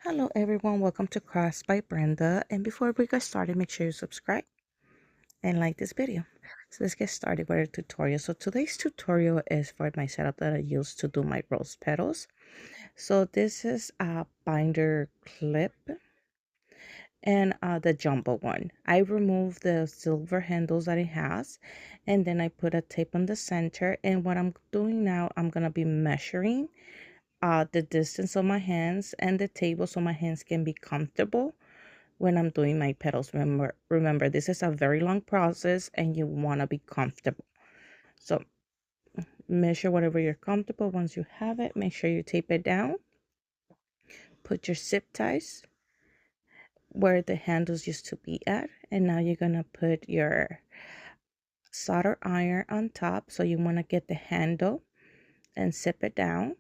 Hello everyone, welcome to Crafts by Brenda. And before we get started, make sure you subscribe and like this video. So let's get started with our tutorial. So today's tutorial is for my setup that I use to do my rose petals. So this is a binder clip and the jumbo one. I remove the silver handles that it has, and then I put a tape on the center. And what I'm doing now, I'm gonna be measuring the distance of my hands and the table so my hands can be comfortable when I'm doing my petals. Remember, this is a very long process and you want to be comfortable. So measure whatever you're comfortable. Once you have it, make sure you tape it down. Put your zip ties where the handles used to be at. And now you're going to put your solder iron on top. So you want to get the handle and zip it down.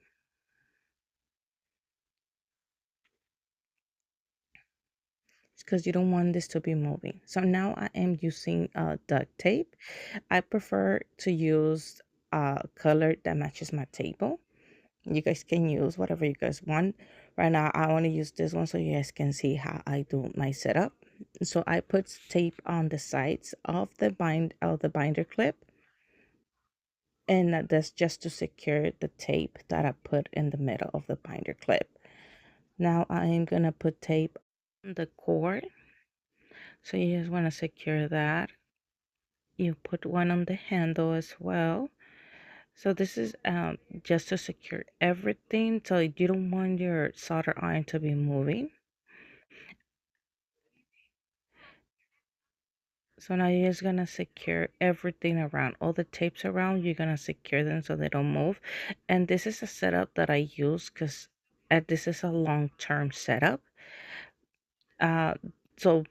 Because you don't want this to be moving. So now I am using duct tape. I prefer to use a color that matches my table. You guys can use whatever you guys want. Right now I want to use this one so you guys can see how I do my setup. So I put tape on the sides of the binder clip, and that's just to secure the tape that I put in the middle of the binder clip. Now I am gonna put tape on the cord. So you just want to secure that. You put one on the handle as well. So this is just to secure everything, so you don't want your solder iron to be moving. So now you're just gonna secure everything around, all the tapes around, you're gonna secure them so they don't move. And this is a setup that I use because this is a long-term setup. Uh, so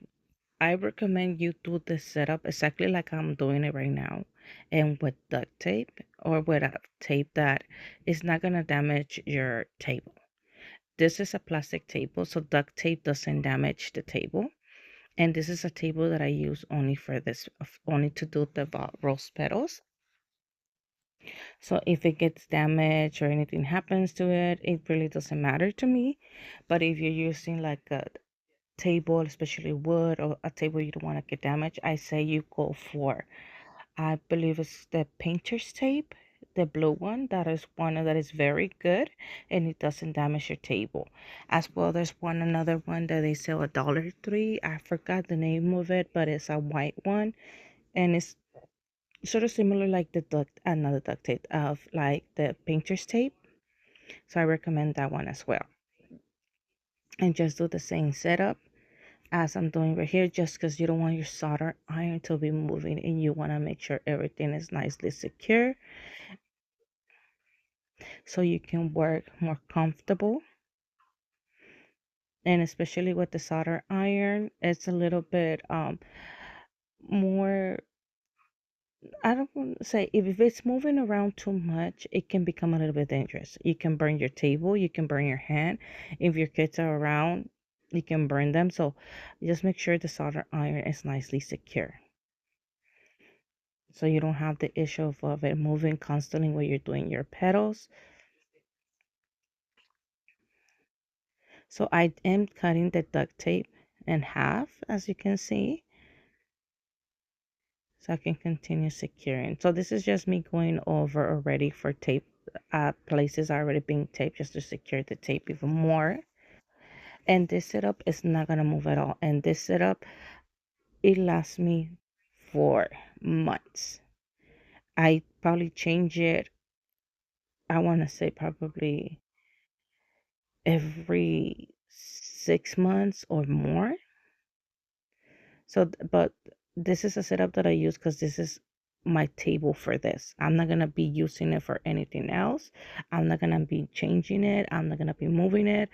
I recommend you do this setup exactly like I'm doing it right now, and with duct tape or with a tape that is not gonna damage your table. This is a plastic table, so duct tape doesn't damage the table. And this is a table that I use only for this, only to do the rose petals. So if it gets damaged or anything happens to it, it really doesn't matter to me. But if you're using like a table, especially wood, or a table you don't want to get damaged, I say you go for, I believe it's the painter's tape, the blue one. That is one that is very good and it doesn't damage your table. As well, there's another one that they sell $1.03. I forgot the name of it, but it's a white one and it's sort of similar like the another duct tape of like the painter's tape. So I recommend that one as well. And just do the same setup as I'm doing right here, just because you don't want your solder iron to be moving and you want to make sure everything is nicely secure so you can work more comfortable. And especially with the solder iron, it's a little bit more, I don't want to say, if it's moving around too much, it can become a little bit dangerous. You can burn your table, you can burn your hand. If your kids are around, you can burn them. So just make sure the solder iron is nicely secure, so you don't have the issue of it moving constantly when you're doing your petals. So I am cutting the duct tape in half, as you can see, so I can continue securing. So this is just me going over already for tape places already being taped, just to secure the tape even more. And this setup is not gonna move at all. And this setup, it lasts me for months. I probably change it, I want to say probably every 6 months or more. So, but this is a setup that I use because this is my table for this. I'm not gonna be using it for anything else. I'm not gonna be changing it. I'm not gonna be moving it.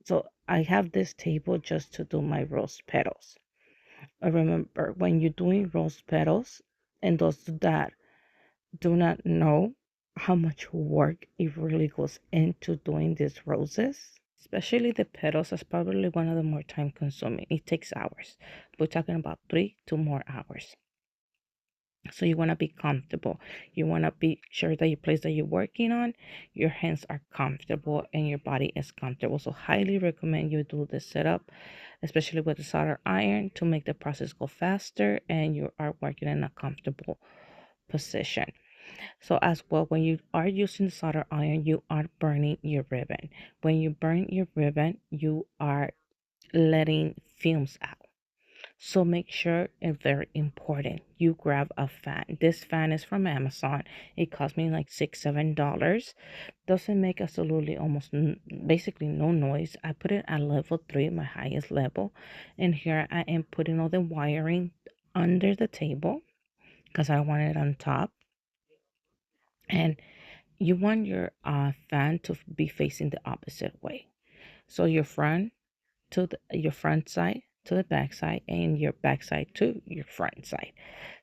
So I have this table just to do my rose petals. I remember when you're doing rose petals, and those that do not know how much work it really goes into doing these roses. Especially the petals is probably one of the more time consuming. It takes hours. We're talking about 3 to more hours. So you want to be comfortable. You want to be sure that your place that you're working on, your hands are comfortable and your body is comfortable. So highly recommend you do this setup, especially with the solder iron, to make the process go faster and you are working in a comfortable position. So as well, when you are using the solder iron, you are burning your ribbon. When you burn your ribbon, you are letting fumes out. So make sure, and very important, you grab a fan. This fan is from Amazon. It cost me like $6, $7. Doesn't make absolutely almost basically no noise. I put it at level 3, my highest level. And here I am putting all the wiring under the table because I want it on top. And you want your fan to be facing the opposite way. So your front side to the back side and your back side to your front side.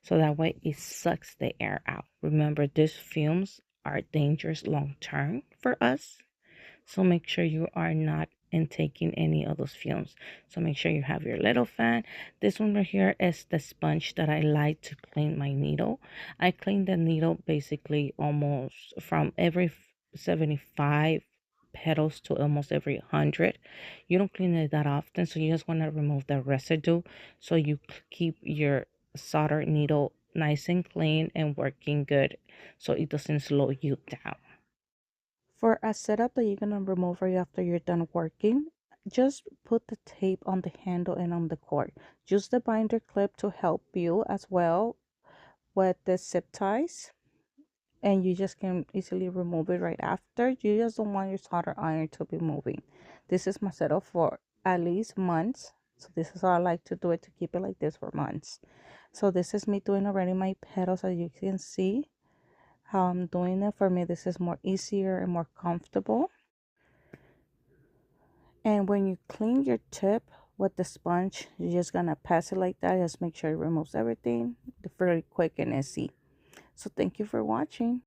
So that way it sucks the air out. Remember, these fumes are dangerous long term for us. So make sure you are not intaking any of those fumes. So make sure you have your little fan. This one right here is the sponge that I like to clean my needle. I clean the needle basically almost from every 75 petals to almost every 100. You don't clean it that often, so you just want to remove the residue so you keep your solder needle nice and clean and working good so it doesn't slow you down. For a setup that you're gonna remove right after you're done working, just put the tape on the handle and on the cord. Use the binder clip to help you as well with the zip ties, and you just can easily remove it right after. You just don't want your solder iron to be moving. This is my setup for at least months. So this is how I like to do it, to keep it like this for months. So this is me doing already my petals, as you can see how I'm doing it. For me, this is more easier and more comfortable. And when you clean your tip with the sponge, you're just gonna pass it like that. Just make sure it removes everything fairly quick and easy. So thank you for watching.